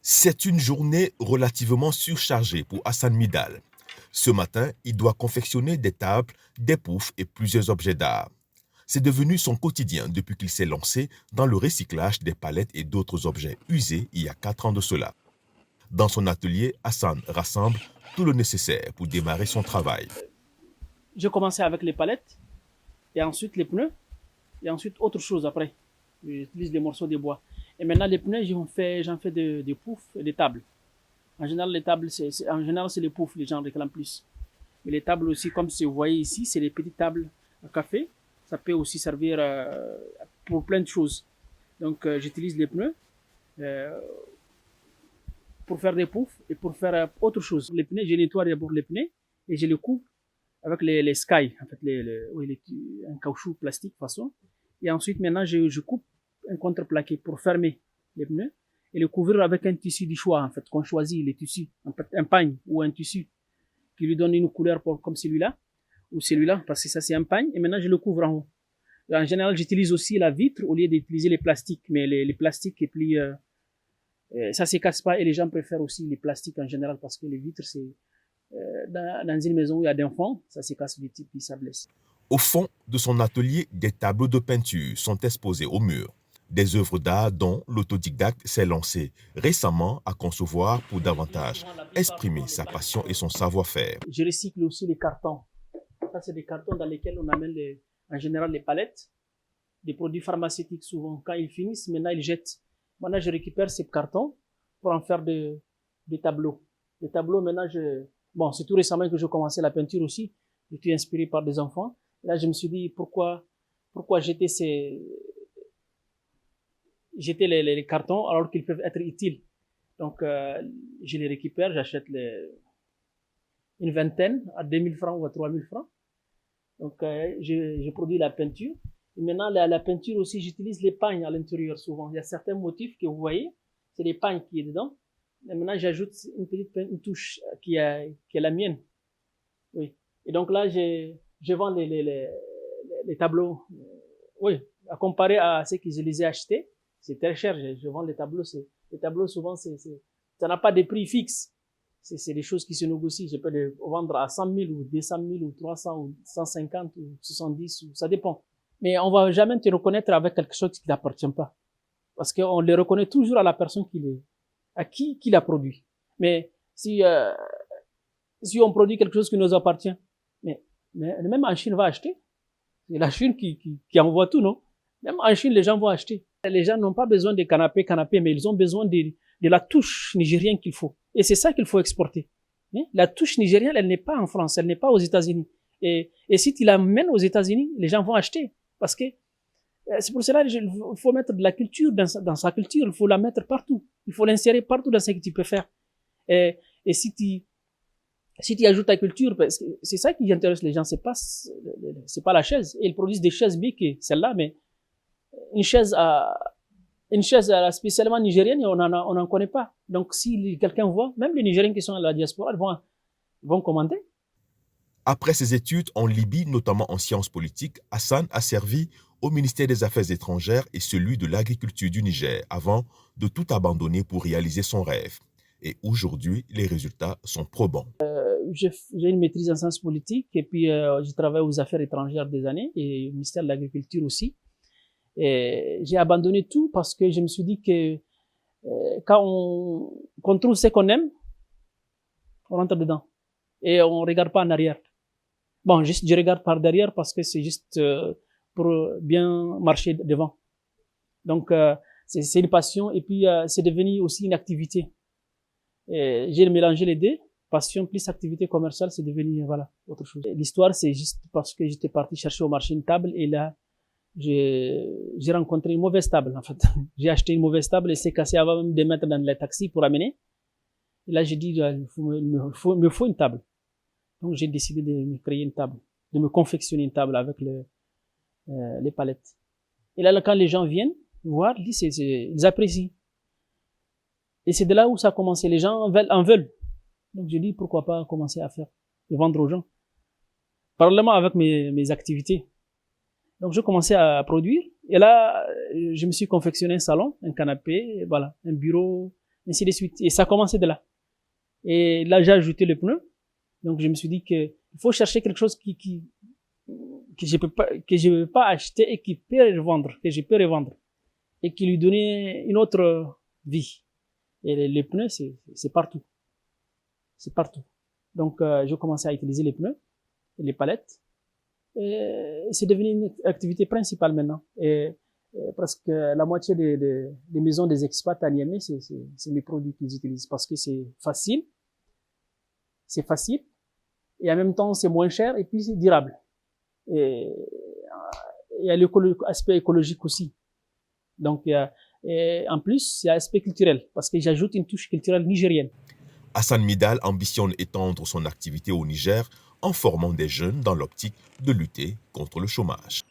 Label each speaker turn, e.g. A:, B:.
A: C'est une journée relativement surchargée pour Hassan Midal. Ce matin, il doit confectionner des tables, des poufs et plusieurs objets d'art. C'est devenu son quotidien depuis qu'il s'est lancé dans le recyclage des palettes et d'autres objets usés il y a 4 ans de cela. Dans son atelier, Hassan rassemble tout le nécessaire pour démarrer son travail.
B: J'ai commencé avec les palettes, et ensuite les pneus, et ensuite autre chose après. J'utilise les morceaux de bois. Et maintenant les pneus, j'en fais des poufs et des tables. En général, les tables, c'est les poufs, les gens réclament plus. Mais les tables aussi, comme vous voyez ici, c'est les petites tables à café. Ça peut aussi servir pour plein de choses. Donc, j'utilise les pneus pour faire des poufs et pour faire autre chose. Les pneus, je nettoie d'abord les pneus et je les coupe avec les sky, en fait, un caoutchouc plastique façon. Et ensuite, maintenant, je coupe un contreplaqué pour fermer les pneus et le couvrir avec un tissu du choix, en fait, qu'on choisit, les tissus, en fait, un pagne ou un tissu qui lui donne une couleur comme celui-là ou celui-là, parce que ça, c'est un pagne. Et maintenant, je le couvre en haut. En général, j'utilise aussi la vitre au lieu d'utiliser les plastiques, mais les plastiques et puis ça se casse pas et les gens préfèrent aussi les plastiques en général parce que les vitres, c'est dans une maison où il y a des enfants, ça se casse vite et puis ça blesse.
A: Au fond de son atelier, des tableaux de peinture sont exposés au mur. Des œuvres d'art dont l'autodidacte s'est lancé récemment à concevoir pour davantage exprimer sa passion et son savoir-faire.
B: Je recycle aussi les cartons. Ça, c'est des cartons dans lesquels on amène en général les palettes, des produits pharmaceutiques souvent. Quand ils finissent, maintenant ils jettent. Maintenant, je récupère ces cartons pour en faire des tableaux. Les tableaux, maintenant, bon, c'est tout récemment que j'ai commencé la peinture aussi. J'étais inspiré par des enfants. Et là, je me suis dit, pourquoi jeter les cartons alors qu'ils peuvent être utiles. Donc, je les récupère, j'achète une vingtaine à 2000 francs ou à 3000 francs. Donc, je produis la peinture. Et maintenant, la peinture aussi, j'utilise les pagnes à l'intérieur souvent. Il y a certains motifs que vous voyez, c'est les pagnes qui est dedans. Et maintenant, j'ajoute une touche qui est la mienne. Oui. Et donc là, je vends les tableaux. Oui, à comparer à ceux que je les ai achetés, c'est très cher. Je vends les tableaux. Les tableaux, souvent, ça n'a pas de prix fixe. C'est des choses qui se négocient. Je peux les vendre à 100 000 ou 200 000 ou 300 ou 150 ou 70, ça dépend. Mais on va jamais te reconnaître avec quelque chose qui t'appartient pas. Parce qu'on le reconnaît toujours à la personne à qui l'a produit. Mais si on produit quelque chose qui nous appartient, mais même en Chine va acheter. C'est la Chine qui envoie tout, non? Même en Chine, les gens vont acheter. Les gens n'ont pas besoin de canapés, mais ils ont besoin de la touche nigérienne qu'il faut. Et c'est ça qu'il faut exporter. La touche nigérienne, elle n'est pas en France, elle n'est pas aux États-Unis. Et si tu l'amènes aux États-Unis, les gens vont acheter. Parce que c'est pour cela qu'il faut mettre de la culture dans sa culture, il faut la mettre partout. Il faut l'insérer partout dans ce que tu peux faire. Et si tu ajoutes ta culture, parce que c'est ça qui intéresse les gens, c'est pas la chaise. Et ils produisent des chaises bien que celle-là, mais une chaise spécialement nigérienne, on n'en connaît pas. Donc, si quelqu'un voit, même les Nigériens qui sont à la diaspora, ils vont commander.
A: Après ses études en Libye, notamment en sciences politiques, Hassan a servi au ministère des Affaires étrangères et celui de l'agriculture du Niger avant de tout abandonner pour réaliser son rêve. Et aujourd'hui, les résultats sont probants.
B: J'ai une maîtrise en sciences politiques et puis je travaille aux affaires étrangères des années et au ministère de l'Agriculture aussi. Et j'ai abandonné tout parce que je me suis dit que quand on trouve ce qu'on aime, on rentre dedans et on regarde pas en arrière. Bon, je regarde par derrière parce que c'est juste pour bien marcher devant. Donc c'est une passion et puis c'est devenu aussi une activité. J'ai mélangé les deux. Passion plus activité commerciale, c'est devenu autre chose. L'histoire, c'est juste parce que j'étais parti chercher au marché une table et là, j'ai rencontré une mauvaise table en fait. J'ai acheté une mauvaise table et c'est cassé avant même de mettre dans le taxi pour amener. Et là, j'ai dit, il me faut une table. Donc, j'ai décidé de me créer une table, de me confectionner une table avec les palettes. Et là, quand les gens viennent voir, ils apprécient. Et c'est de là où ça a commencé. Les gens en veulent. Donc, je dis, pourquoi pas commencer à faire et vendre aux gens. parallèlement avec mes activités. Donc, je commençais à produire. Et là, je me suis confectionné un salon, un canapé, voilà, un bureau, ainsi de suite. Et ça a commencé de là. Et là, j'ai ajouté le pneu. Donc, je me suis dit que il faut chercher quelque chose que je peux pas acheter et qui peut revendre, que je peux revendre. Et qui lui donnait une autre vie. Et les pneus, c'est partout. C'est partout. Donc, j'ai commencé à utiliser les pneus et les palettes. Et c'est devenu une activité principale maintenant. Et presque la moitié des maisons des expats à Niamey, c'est mes produits qu'ils utilisent parce que c'est facile, et en même temps c'est moins cher et puis c'est durable. Et il y a l'aspect écologique aussi. Donc, et en plus, il y a l'aspect culturel parce que j'ajoute une touche culturelle nigérienne.
A: Hassan Midal ambitionne étendre son activité au Niger en formant des jeunes dans l'optique de lutter contre le chômage.